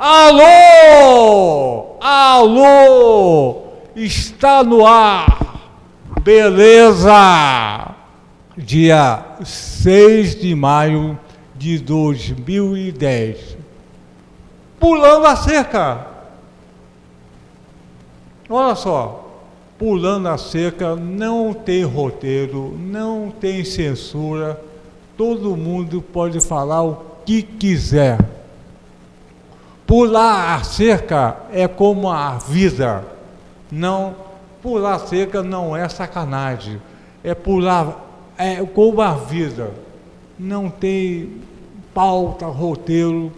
Alô! Alô! Está no ar! Beleza! Dia 6 de maio de 2010. Pulando a cerca! Olha só, pulando a cerca não tem roteiro, não tem censura, todo mundo pode falar o que quiser. Pular a cerca é como a vida. Não, pular a cerca não é sacanagem. É pular, é como a vida. Não tem pauta, roteiro.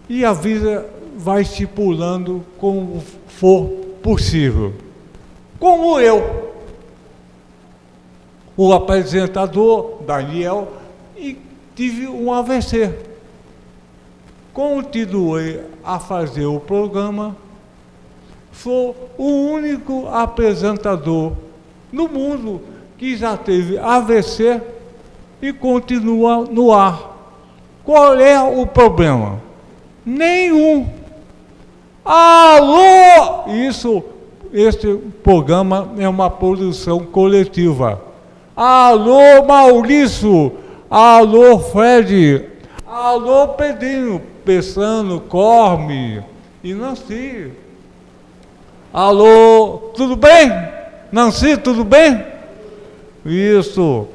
E a vida vai se pulando como for possível. Como eu, o apresentador Daniel, e tive um AVC. Continuei a fazer o programa, sou o único apresentador no mundo que já teve AVC e continua no ar. Qual é o problema? Nenhum. Alô! Esse programa é uma produção coletiva. Alô, Maurício! Alô, Fred! Alô, Pedrinho! Pessano, Corme e Nancy. Alô, tudo bem? Nancy, tudo bem? Isso.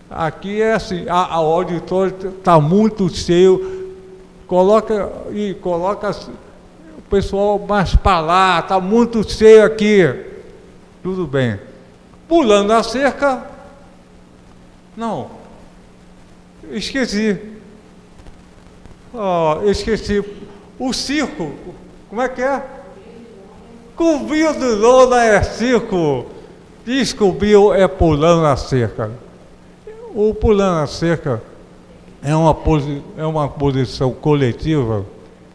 Aqui é assim, a auditório está muito cheio. Coloca o pessoal mais para lá, está muito cheio aqui. Tudo bem. Pulando a cerca. Não. Esqueci. Esqueci. O circo. Como é que é? Cobrir de lona é circo. Descobriu é pulando a cerca. O pulando a cerca é uma posição coletiva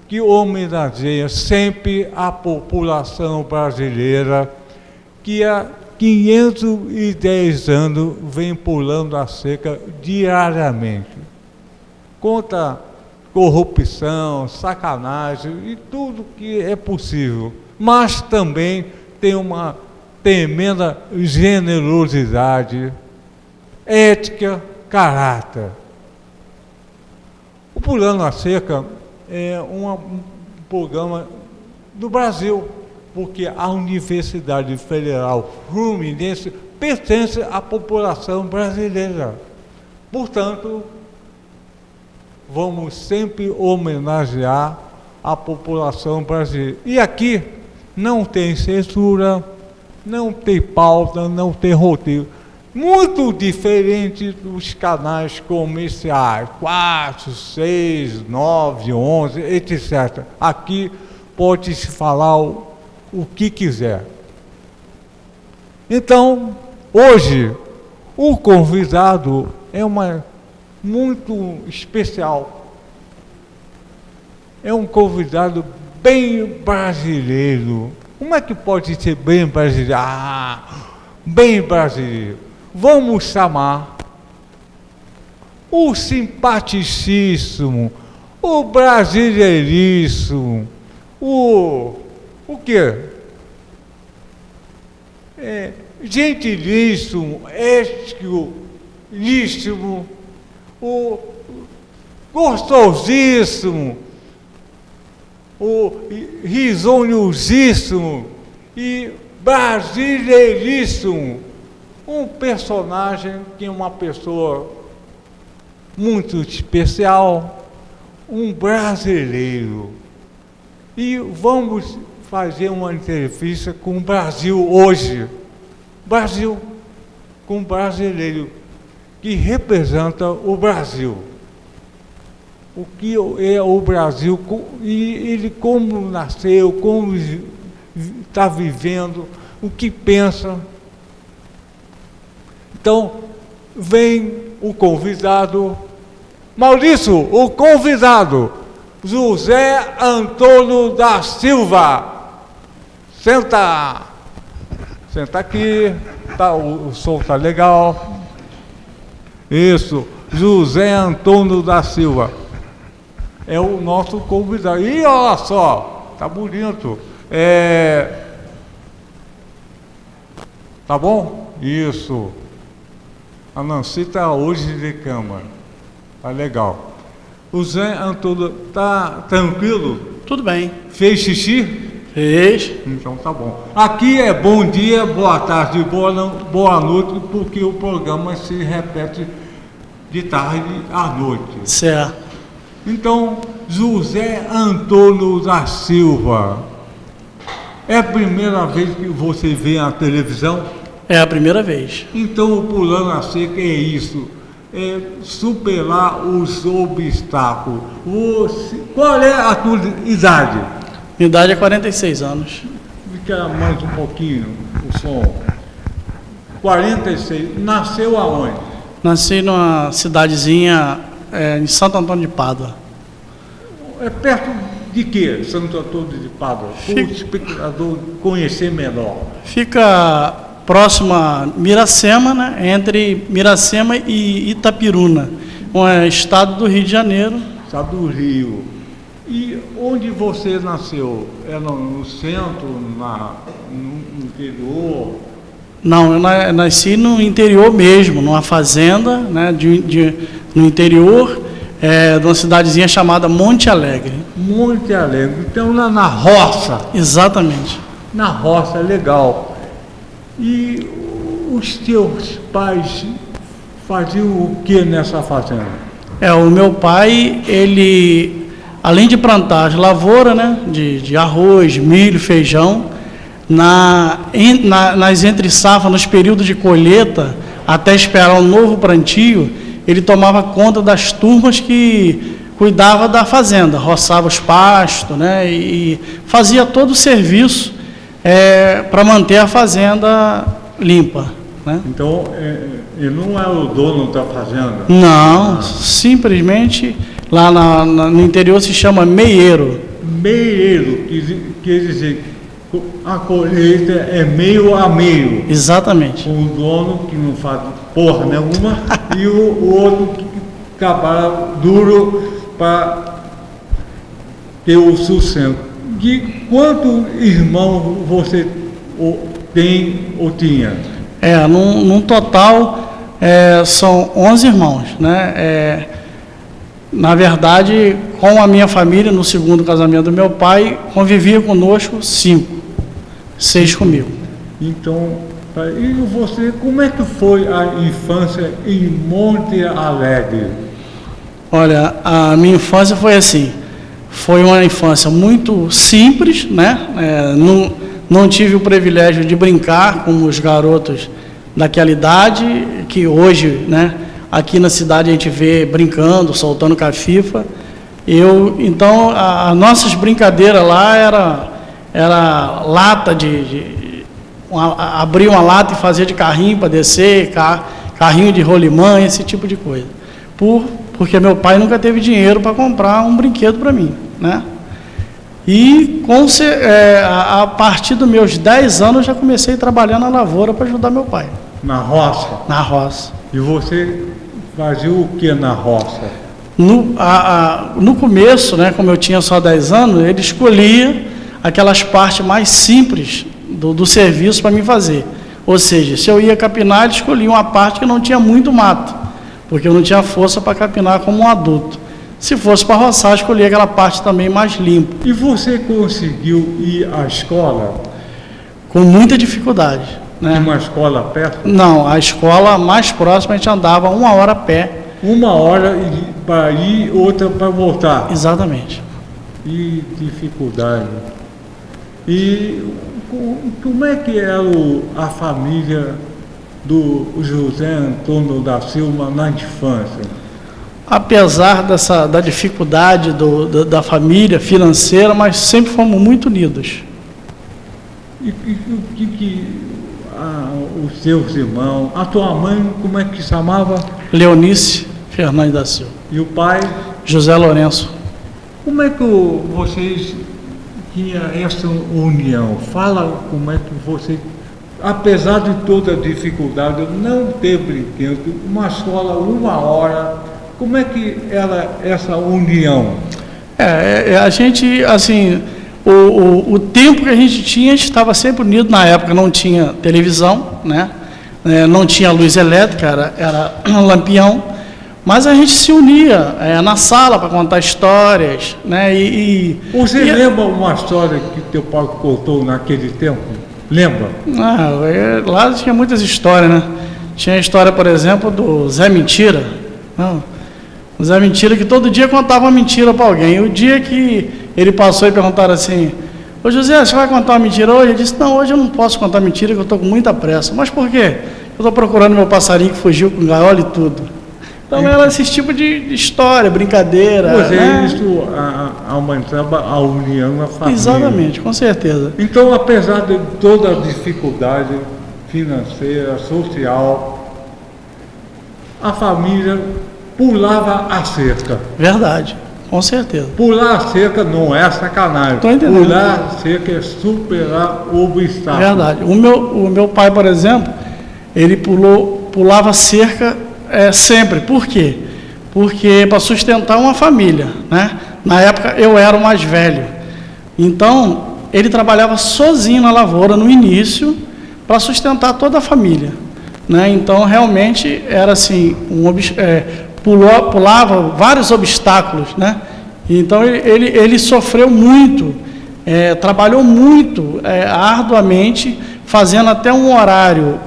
que homenageia sempre a população brasileira que há 510 anos vem pulando a cerca diariamente. Contra corrupção, sacanagem e tudo que é possível. Mas também tem uma tremenda generosidade, ética, caráter. O Pulando a Cerca é um programa do Brasil, porque a Universidade Federal Fluminense pertence à população brasileira. Portanto, vamos sempre homenagear a população brasileira. E aqui não tem censura, não tem pauta, não tem roteiro. Muito diferente dos canais comerciais, 4, 6, 9, 11, etc. Aqui pode-se falar o que quiser. Então, hoje, o convidado é muito especial. É um convidado bem brasileiro. Como é que pode ser bem brasileiro? Bem brasileiro. Vamos chamar o simpaticíssimo, o brasileiríssimo, o quê? Gentilíssimo, ético-líssimo, o gostosíssimo, o risonhosíssimo e brasileiríssimo. Um personagem que é uma pessoa muito especial, um brasileiro. E vamos fazer uma entrevista com o Brasil hoje. Brasil com um brasileiro que representa o Brasil. O que é o Brasil e ele como nasceu, como está vivendo, o que pensa. Então, vem o convidado, Maurício, o convidado, José Antônio da Silva. Senta aqui, tá, o som está legal. Isso, José Antônio da Silva. é o nosso convidado. E olha só, tá bonito. Tá bom? Isso. A Nancy está hoje de cama. Tá legal. O Zé Antônio tá tranquilo? Tudo bem. Fez xixi? Fez. Então tá bom. Aqui é bom dia, boa tarde, boa noite, porque o programa se repete de tarde à noite. Certo. Então, José Antônio da Silva, é a primeira vez que você vê a televisão? É a primeira vez. Então, o Pulando a Seca é isso, é superar os obstáculos. Qual é a tua idade? Minha idade é 46 anos. Fica mais um pouquinho o som. 46. Nasceu aonde? Nasci numa cidadezinha em Santo Antônio de Pádua. É perto de quê? Santo Antônio de Pádua? Para o espectador conhecer melhor. Fica próximo a Miracema, né? Entre Miracema e Itapiruna, um estado do Rio de Janeiro. Estado do Rio. E onde você nasceu? É no centro, no interior? Não, eu nasci no interior mesmo, numa fazenda, né, no interior, de uma cidadezinha chamada Monte Alegre. Monte Alegre, então lá na roça. Exatamente. Na roça, legal. E os teus pais faziam o que nessa fazenda? O meu pai, ele, além de plantar as lavouras, né, de arroz, milho, feijão, nas entre-safras, nos períodos de colheita, até esperar um novo plantio, ele tomava conta das turmas que cuidava da fazenda, roçava os pastos, né, e fazia todo o serviço para manter a fazenda limpa, né? Então, ele não é o dono da fazenda? Não, simplesmente lá no interior se chama meieiro. Meieiro, quer dizer, a colheita é meio a meio. Exatamente. O dono que não faz porra nenhuma e o outro que trabalha duro para ter o sustento. De quantos irmãos você tem ou tinha? Num total são 11 irmãos, né? Na verdade, com a minha família, no segundo casamento do meu pai, convivia conosco 6 comigo. Então, e você, como é que foi a infância em Monte Alegre? Olha, a minha infância foi assim, foi uma infância muito simples, né? Não tive o privilégio de brincar com os garotos daquela idade, que hoje, né, aqui na cidade a gente vê brincando, soltando cafifa. Então, as nossas brincadeiras lá era lata abrir uma lata e fazer de carrinho para descer, carrinho de rolimã, esse tipo de coisa. Porque meu pai nunca teve dinheiro para comprar um brinquedo para mim, né? E a partir dos meus 10 anos eu já comecei a trabalhar na lavoura para ajudar meu pai. Na roça? Na roça. E você fazia o que na roça? No começo, né, como eu tinha só 10 anos, ele escolhia aquelas partes mais simples do serviço para mim fazer. Ou seja, se eu ia capinar, ele escolhia uma parte que não tinha muito mato, porque eu não tinha força para capinar como um adulto. Se fosse para roçar, escolhia aquela parte também mais limpa. E você conseguiu ir à escola? Com muita dificuldade, né? Tinha uma escola perto? Não, a escola mais próxima a gente andava 1 hora a pé. 1 hora para ir, outra para voltar? Exatamente. E dificuldade. E como é que era a família do José Antônio da Silva na infância? Apesar da dificuldade da família financeira, mas sempre fomos muito unidos. E os seus irmãos, a tua mãe, como é que se chamava? Leonice Fernandes da Silva. E o pai? José Lourenço. Como é que vocês tinham essa união? Fala como é que vocês, apesar de toda a dificuldade, não ter brinquedo, uma escola 1 hora, como é que era essa união? A gente, assim, o tempo que a gente tinha estava sempre unido. Na época não tinha televisão, né? Não tinha luz elétrica, era um lampião, mas a gente se unia na sala para contar histórias, né? Você lembra uma história que teu pai contou naquele tempo? Lembra? Lá tinha muitas histórias, né? Tinha a história, por exemplo, do Zé Mentira. O Zé Mentira, que todo dia contava uma mentira para alguém. E o dia que ele passou e perguntaram assim: ô José, você vai contar uma mentira hoje? Ele disse: não, hoje eu não posso contar mentira, que eu estou com muita pressa. Mas por quê? Eu estou procurando meu passarinho que fugiu com gaiola e tudo. Então era esse tipo de história, brincadeira. Isso aumentava a união na família. Exatamente, com certeza. Então, apesar de toda a dificuldade financeira, social, a família pulava a cerca. Verdade, com certeza. Pular a cerca não é sacanagem. Tô entendendo. Pular a cerca é superar o obstáculo. Verdade. O meu pai, por exemplo, ele pulava cerca sempre. Por quê? Porque para sustentar uma família, né? Na época eu era o mais velho. Então, ele trabalhava sozinho na lavoura no início para sustentar toda a família, né? Então, realmente era assim, pulava vários obstáculos, né? Então ele sofreu muito, trabalhou muito, arduamente, fazendo até um horário,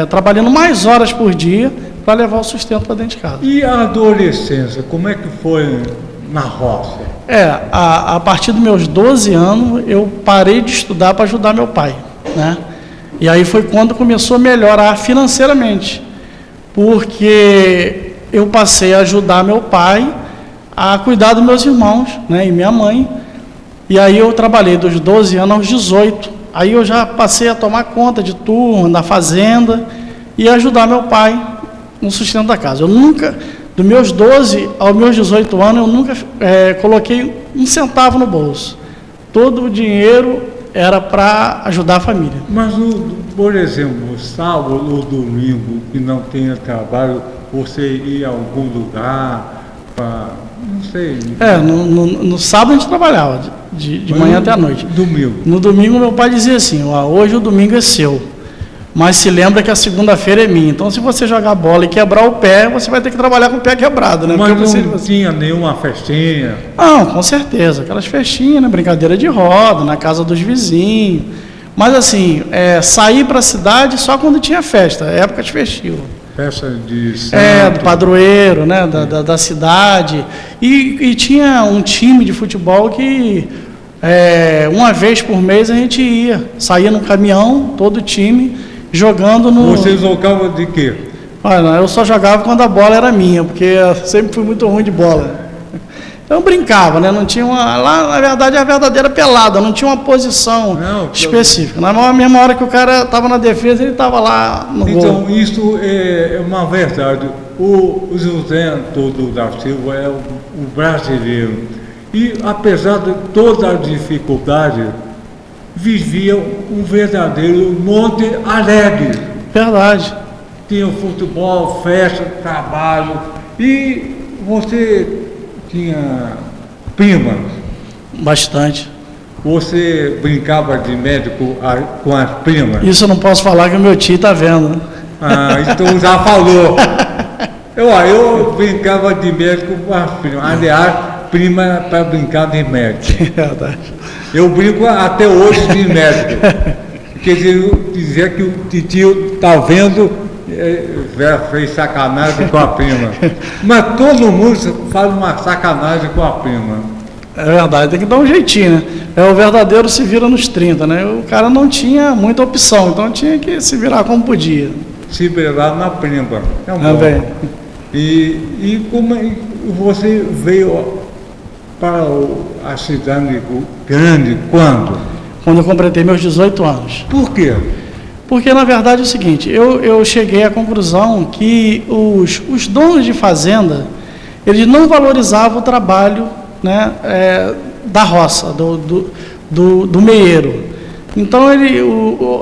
trabalhando mais horas por dia para levar o sustento para dentro de casa. E a adolescência, como é que foi na roça? A partir dos meus 12 anos, eu parei de estudar para ajudar meu pai, né? E aí foi quando começou a melhorar financeiramente, porque eu passei a ajudar meu pai a cuidar dos meus irmãos, né, e minha mãe. E aí eu trabalhei dos 12 anos aos 18. Aí eu já passei a tomar conta de turma, da fazenda, e ajudar meu pai no sustento da casa. Eu nunca, dos meus 12 aos meus 18 anos, eu nunca coloquei um centavo no bolso. Todo o dinheiro era para ajudar a família. Mas, por exemplo, sábado ou domingo, que não tenha trabalho, você ia a algum lugar para, não sei... No sábado a gente trabalhava, de manhã até a noite. Domingo? No domingo meu pai dizia assim: hoje o domingo é seu, mas se lembra que a segunda-feira é minha. Então, se você jogar bola e quebrar o pé, você vai ter que trabalhar com o pé quebrado, né? Mas não tinha nenhuma festinha? Não, com certeza. Aquelas festinhas, né? Brincadeira de roda, na casa dos vizinhos. Mas assim, sair para a cidade só quando tinha festa, época de festivo. Festa de santo. Do padroeiro, né? Da cidade. E tinha um time de futebol que uma vez por mês a gente saía num caminhão, todo o time, jogando no... Você jogava de quê? Olha, eu só jogava quando a bola era minha, porque eu sempre fui muito ruim de bola. Então eu brincava, né? Não tinha lá, na verdade, a verdadeira pelada, não tinha uma posição específica. Na mesma hora que o cara estava na defesa, ele estava lá no gol. Então, isso é uma verdade. O José Antônio da Silva é o brasileiro. E, apesar de toda a dificuldade, vivia um verdadeiro Monte Alegre. Verdade. Tinha futebol, festa, trabalho. E você tinha primas? Bastante. Você brincava de médico com as primas? Isso eu não posso falar, que o meu tio está vendo. Então já falou. Eu brincava de médico com as primas. Aliás, prima para brincar de médico. Verdade. Eu brinco até hoje de médico. Quer dizer que o titio está vendo, fez sacanagem com a prima. Mas todo mundo faz uma sacanagem com a prima. É verdade, tem que dar um jeitinho, né? O verdadeiro se vira nos 30, né? O cara não tinha muita opção, então tinha que se virar como podia. Se virar na prima. Bem. E como você veio para a cidade grande quando? Quando eu completei meus 18 anos. Por quê? Porque, na verdade, é o seguinte, eu cheguei à conclusão que os donos de fazenda, eles não valorizavam o trabalho, né, da roça, do meieiro. Então,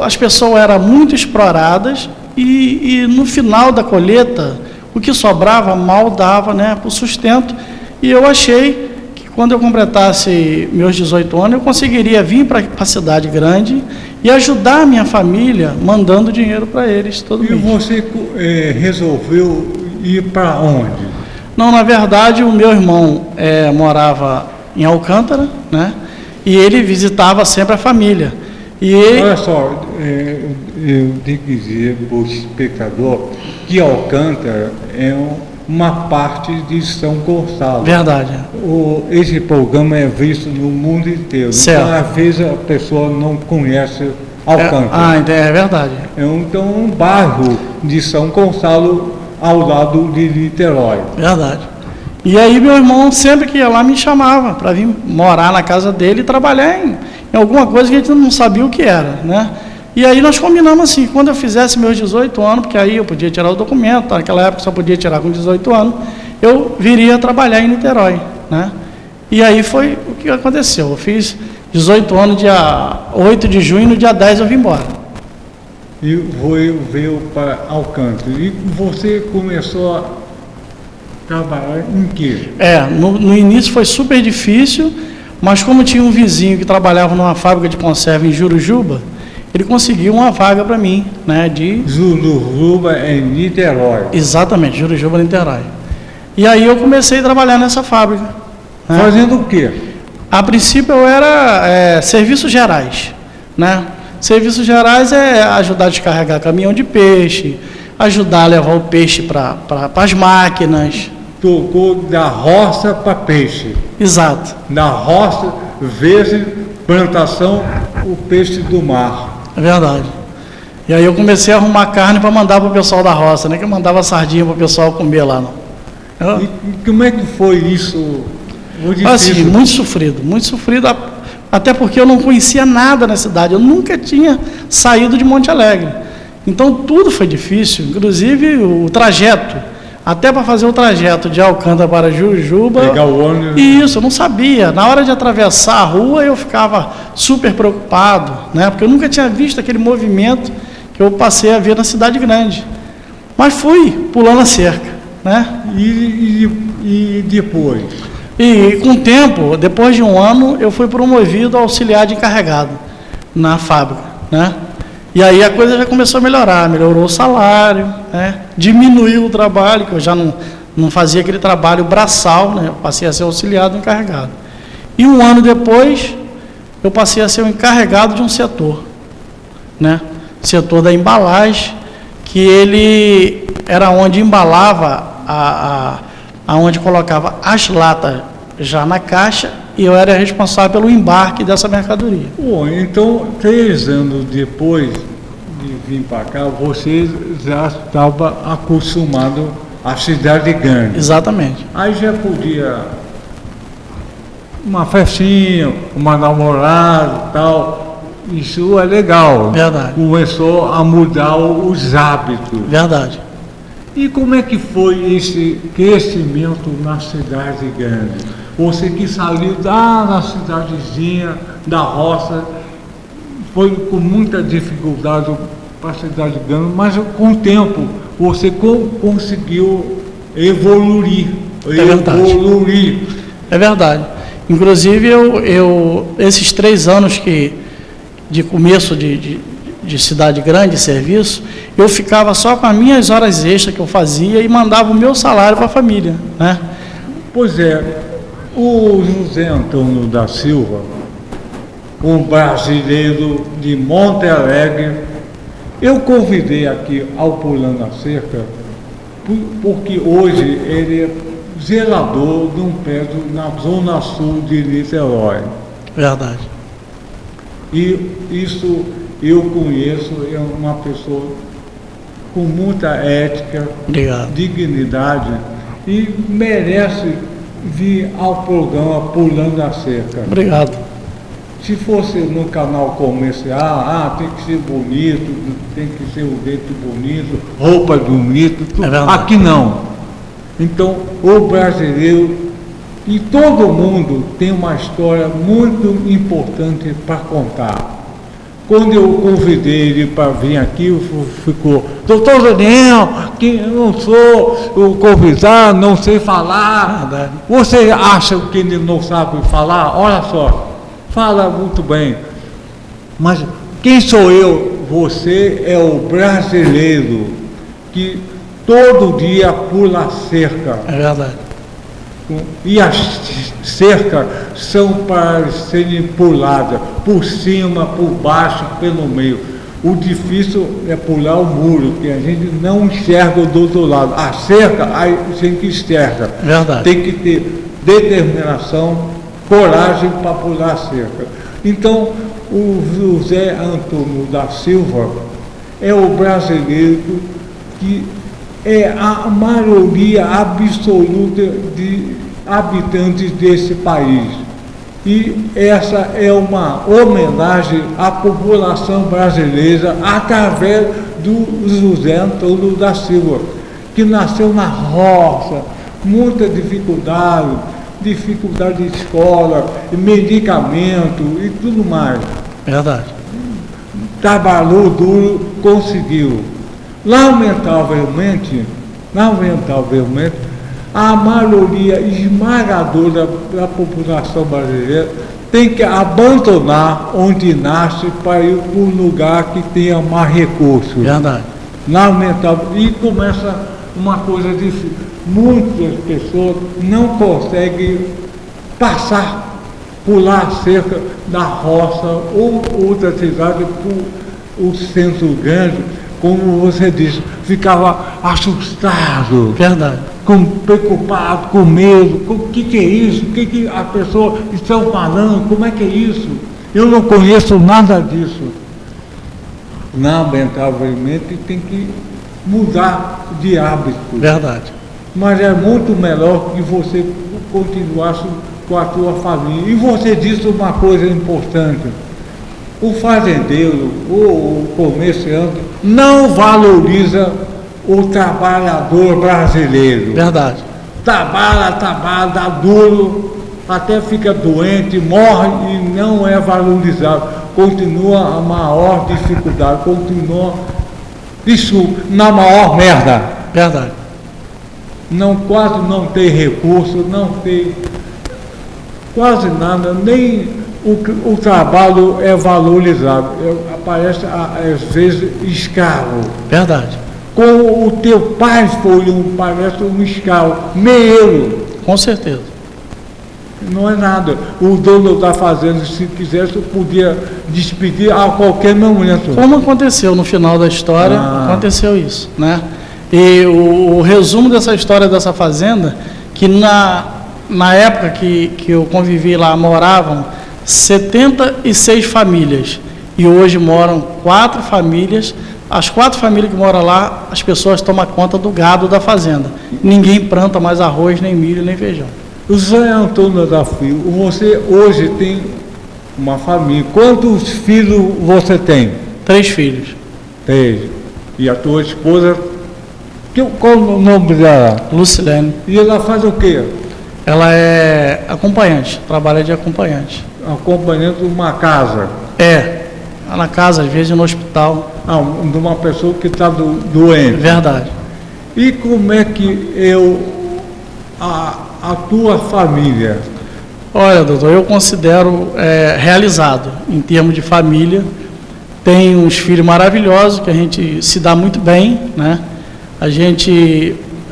as pessoas eram muito exploradas e no final da colheita, o que sobrava mal dava, né, para o sustento. E eu achei quando eu completasse meus 18 anos, eu conseguiria vir para a cidade grande e ajudar a minha família, mandando dinheiro para eles todo mês. E você resolveu ir para onde? Não, na verdade, o meu irmão morava em Alcântara, né? E ele visitava sempre a família. E ele... Olha só, eu tenho que dizer para o espectador que Alcântara é uma parte de São Gonçalo. Verdade. Esse programa é visto no mundo inteiro. Certo. Então, às vezes, a pessoa não conhece Alcântara. É verdade. Então, um bairro de São Gonçalo ao lado de Niterói. Verdade. E aí meu irmão, sempre que ia lá, me chamava para vir morar na casa dele e trabalhar em alguma coisa que a gente não sabia o que era, né? E aí nós combinamos assim, quando eu fizesse meus 18 anos, porque aí eu podia tirar o documento, naquela época só podia tirar com 18 anos, eu viria trabalhar em Niterói, né? E aí foi o que aconteceu. Eu fiz 18 anos, dia 8 de junho, no dia 10 eu vim embora. E veio para Alcântara. E você começou a trabalhar em quê? No início foi super difícil, mas como tinha um vizinho que trabalhava numa fábrica de conserva em Jurujuba, ele conseguiu uma vaga para mim, né? Jurujuba é Niterói. Exatamente, Jurujuba, Niterói. E aí eu comecei a trabalhar nessa fábrica. Né? Fazendo o quê? A princípio eu era serviços gerais, né? Serviços gerais é ajudar a descarregar caminhão de peixe, ajudar a levar o peixe para as máquinas. Tocou da roça para peixe. Exato. Da roça, vezes plantação, o peixe do mar. É verdade. E aí eu comecei a arrumar carne para mandar para o pessoal da roça, né? Que eu mandava sardinha para o pessoal comer lá. Não. E como é que foi isso? Assim, muito sofrido, até porque eu não conhecia nada na cidade, eu nunca tinha saído de Monte Alegre. Então tudo foi difícil, inclusive o trajeto, até para fazer o trajeto de Alcântara para Jurujuba. Pegar o ônibus. Isso, eu não sabia. Na hora de atravessar a rua eu ficava super preocupado, né? Porque eu nunca tinha visto aquele movimento que eu passei a ver na cidade grande. Mas fui pulando a cerca, né? E depois? E com o tempo, depois de um ano, eu fui promovido a auxiliar de encarregado na fábrica, né? E aí a coisa já começou a melhorar, melhorou o salário, né? Diminuiu o trabalho, que eu já não fazia aquele trabalho braçal, né? Eu passei a ser auxiliar do encarregado. E um ano depois, eu passei a ser o encarregado de um setor, né? Setor da embalagem, que ele era onde embalava aonde colocava as latas já na caixa, e eu era responsável pelo embarque dessa mercadoria. Bom, então 3 anos depois de vir para cá, você já estava acostumado à cidade grande. Exatamente. Aí já podia uma festinha, uma namorada e tal. Isso é legal. Verdade. Começou a mudar os hábitos. Verdade. E como é que foi esse crescimento na cidade grande? Você que saiu na cidadezinha, da roça, foi com muita dificuldade para a cidade grande, mas com o tempo você conseguiu evoluir. É verdade. Inclusive, esses 3 anos de começo de cidade grande, de serviço, eu ficava só com as minhas horas extras que eu fazia e mandava o meu salário para a família, né? Pois é, o José Antônio da Silva, um brasileiro de Monte Alegre, eu convidei aqui ao Pulando a Cerca, porque hoje ele é zelador de um prédio na zona sul de Niterói. Verdade. E isso eu conheço, é uma pessoa com muita ética, Obrigado. dignidade, e merece vir ao programa Pulando a Cerca. Obrigado. Se fosse no canal comercial, tem que ser bonito, tem que ser o dente bonito, roupa bonita, tudo. Aqui não. Então, o brasileiro e todo mundo tem uma história muito importante para contar. quando eu convidei ele para vir aqui, ficou, doutor Daniel, que eu não sou o convidado, não sei falar. Verdade. Você acha que ele não sabe falar? Olha só, fala muito bem. Mas quem sou eu? Você é o brasileiro que todo dia pula a cerca. É verdade. E as cercas são para serem puladas, por cima, por baixo, pelo meio. O difícil é pular o muro, que a gente não enxerga do outro lado. A cerca, a gente enxerga. Verdade. Tem que ter determinação, coragem para pular a cerca. Então, o José Antônio da Silva é o brasileiro que é a maioria absoluta de habitantes desse país. E essa é uma homenagem à população brasileira através do José Antônio da Silva, que nasceu na roça, muita dificuldade de escola, medicamento e tudo mais. Verdade. Trabalhou duro, conseguiu. Lamentavelmente, a maioria esmagadora da população brasileira tem que abandonar onde nasce para ir para um lugar que tenha mais recursos. Verdade. Lamentável. E começa uma coisa difícil. Muitas pessoas não conseguem pular a cerca da roça ou outra cidade por o centro grande, como você disse, ficava assustado. Verdade. Preocupado, com medo, o que é isso? O que as pessoas estão falando? Como é que é isso? Eu não conheço nada disso. Lamentavelmente tem que mudar de hábito. Verdade. Mas é muito melhor que você continuasse com a sua família. E você disse uma coisa importante. O fazendeiro, o comerciante, não valoriza o trabalhador brasileiro. Verdade. Trabalha, dá duro, até fica doente, morre e não é valorizado. Continua a maior dificuldade, continua isso na maior merda. Verdade. Quase não tem recurso, não tem quase nada, nem o trabalho é valorizado. Aparece às vezes escravo. Verdade. Como o teu pai foi parece um escravo, meio. Com certeza. Não é nada. O dono da fazenda, se quisesse, podia despedir a qualquer momento. Como aconteceu no final da história, aconteceu isso, né? E o resumo dessa história dessa fazenda, que na época que eu convivi lá, moravam 76 famílias. E hoje moram 4 famílias. As 4 famílias que moram lá, as pessoas tomam conta do gado da fazenda. Ninguém planta mais arroz, nem milho, nem feijão. O José Antônio da Silva, você hoje tem uma família. Quantos filhos você tem? 3 filhos. 3. E a tua esposa, qual o nome dela? Lucilene. E ela faz o quê? Ela é acompanhante, trabalha de acompanhante. Acompanhando uma casa. Na casa, às vezes no hospital. De uma pessoa que está doente. Verdade. E como é que a tua família? Olha, doutor, eu considero realizado em termos de família. Tenho uns filhos maravilhosos que a gente se dá muito bem, né?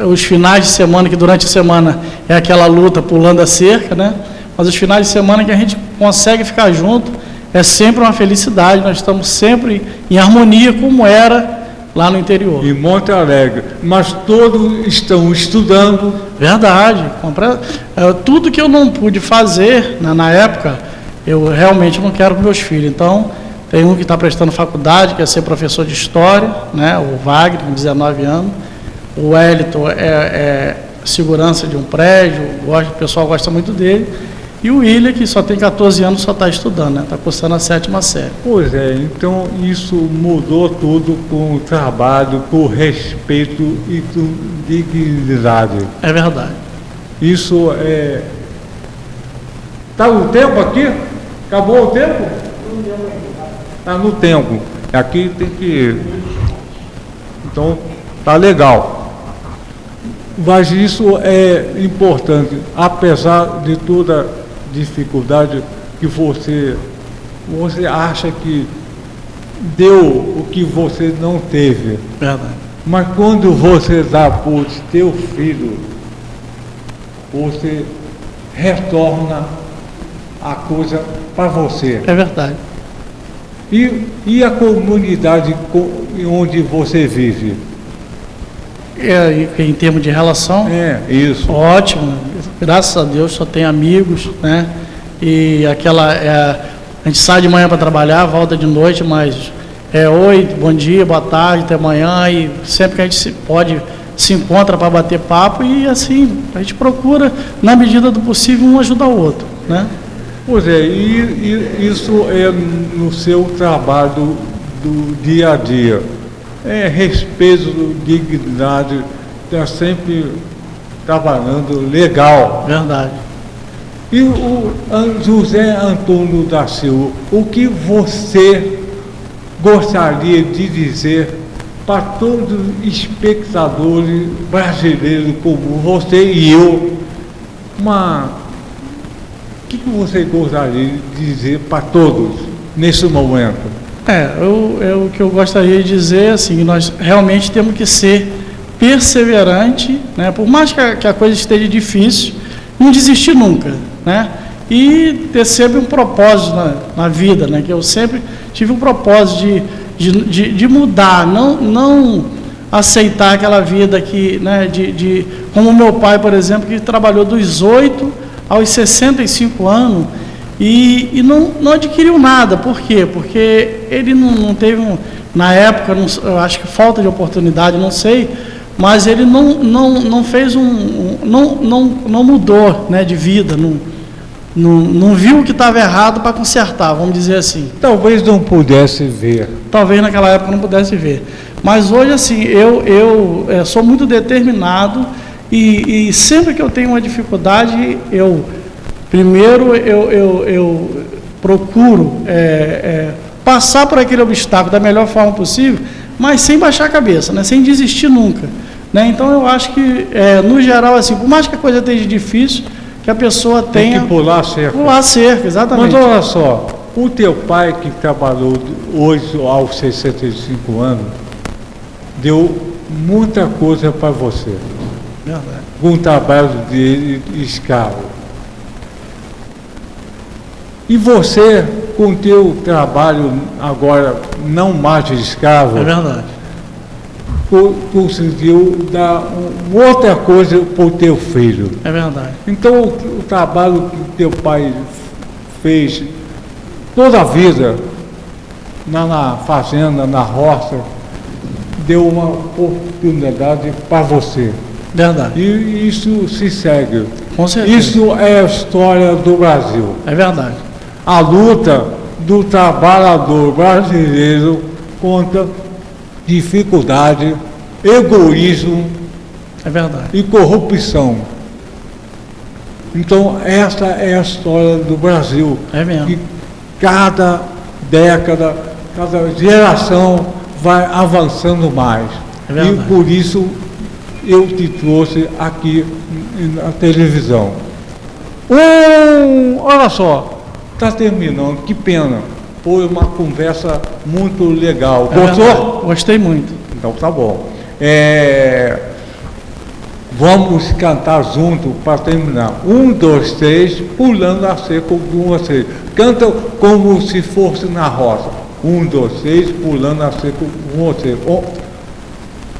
Os finais de semana, que durante a semana é aquela luta pulando a cerca, né? Mas os finais de semana que a gente consegue ficar junto, é sempre uma felicidade. Nós estamos sempre em harmonia, como era lá no interior. Em Monte Alegre. Mas todos estão estudando. Verdade. Tudo que eu não pude fazer, né, na época, eu realmente não quero com meus filhos. Então, tem um que está prestando faculdade, quer ser professor de história, né, o Wagner, com 19 anos. O Wellington é segurança de um prédio, o pessoal gosta muito dele. E o William, que só tem 14 anos, só está estudando, né? Está cursando a 7ª série. Pois é, então isso mudou tudo com o trabalho, com respeito e com dignidade. É verdade. Isso é... Está o tempo aqui? Acabou o tempo? Está no tempo. Aqui tem que... Então, tá legal. Mas isso é importante, apesar de toda dificuldade que você acha que deu o que você não teve. Verdade. Mas quando você dá por teu filho, você retorna a coisa para você. É verdade. E a comunidade onde você vive? Em termos de relação? É, isso. Ótimo. Graças a Deus só tem amigos, né? E a gente sai de manhã para trabalhar, volta de noite, mas oi, bom dia, boa tarde, até amanhã, e sempre que a gente se encontra para bater papo, e assim, a gente procura, na medida do possível, um ajudar o outro, né? Pois é, e isso é no seu trabalho do dia a dia. É respeito, dignidade, está sempre trabalhando legal. Verdade. E o José Antônio da Silva, o que você gostaria de dizer para todos os espectadores brasileiros como você e eu? O que você gostaria de dizer para todos nesse momento? O que eu gostaria de dizer, assim, nós realmente temos que ser perseverante, né? Por mais que a coisa esteja difícil, não desistir nunca, né? E ter sempre um propósito na vida, né? Que eu sempre tive um propósito de mudar, não aceitar aquela vida que, né? Como meu pai, por exemplo, que trabalhou dos 8 aos 65 anos, e não adquiriu nada. Por quê? Porque ele não teve, na época, eu acho que falta de oportunidade, não sei, mas ele não fez não mudou, né, de vida, não viu o que estava errado para consertar, vamos dizer assim. Talvez não pudesse ver. Talvez naquela época não pudesse ver. Mas hoje, assim, eu sou muito determinado, e sempre que eu tenho uma dificuldade, primeiro eu procuro passar por aquele obstáculo da melhor forma possível, mas sem baixar a cabeça, né? Sem desistir nunca, né? Então eu acho que, no geral, assim, por mais que a coisa esteja difícil, que a pessoa tenha... Tem que pular a cerca. Pular a cerca, exatamente. Mas olha só, o teu pai que trabalhou hoje aos 65 anos, deu muita coisa para você. Verdade. Com o trabalho de escravo. E você, com o teu trabalho agora não mais de escravo, é verdade, conseguiu dar outra coisa para o teu filho. É verdade. Então o trabalho que teu pai fez toda a vida na fazenda, na roça, deu uma oportunidade para você. Verdade. E isso se segue. Com certeza. Isso é a história do Brasil. É verdade. A luta do trabalhador brasileiro contra dificuldade, egoísmo, é verdade, e corrupção. Então essa é a história do Brasil. É mesmo. Que cada década, cada geração vai avançando mais. É verdade. E por isso eu te trouxe aqui na televisão. Olha só, está terminando, que pena. Foi uma conversa muito legal. Gostou? Verdade. Gostei muito. Então tá bom. Vamos cantar junto para terminar. 1, 2, 3, pulando a cerca com você. Canta como se fosse na roça. 1, 2, 3, pulando a cerca com você.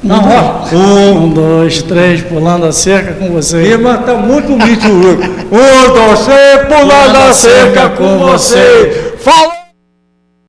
Na roça. 1, 2, 3, pulando a cerca com você. Irmã, tá muito misto. 1, 2, 3, pulando a cerca com você. Fala!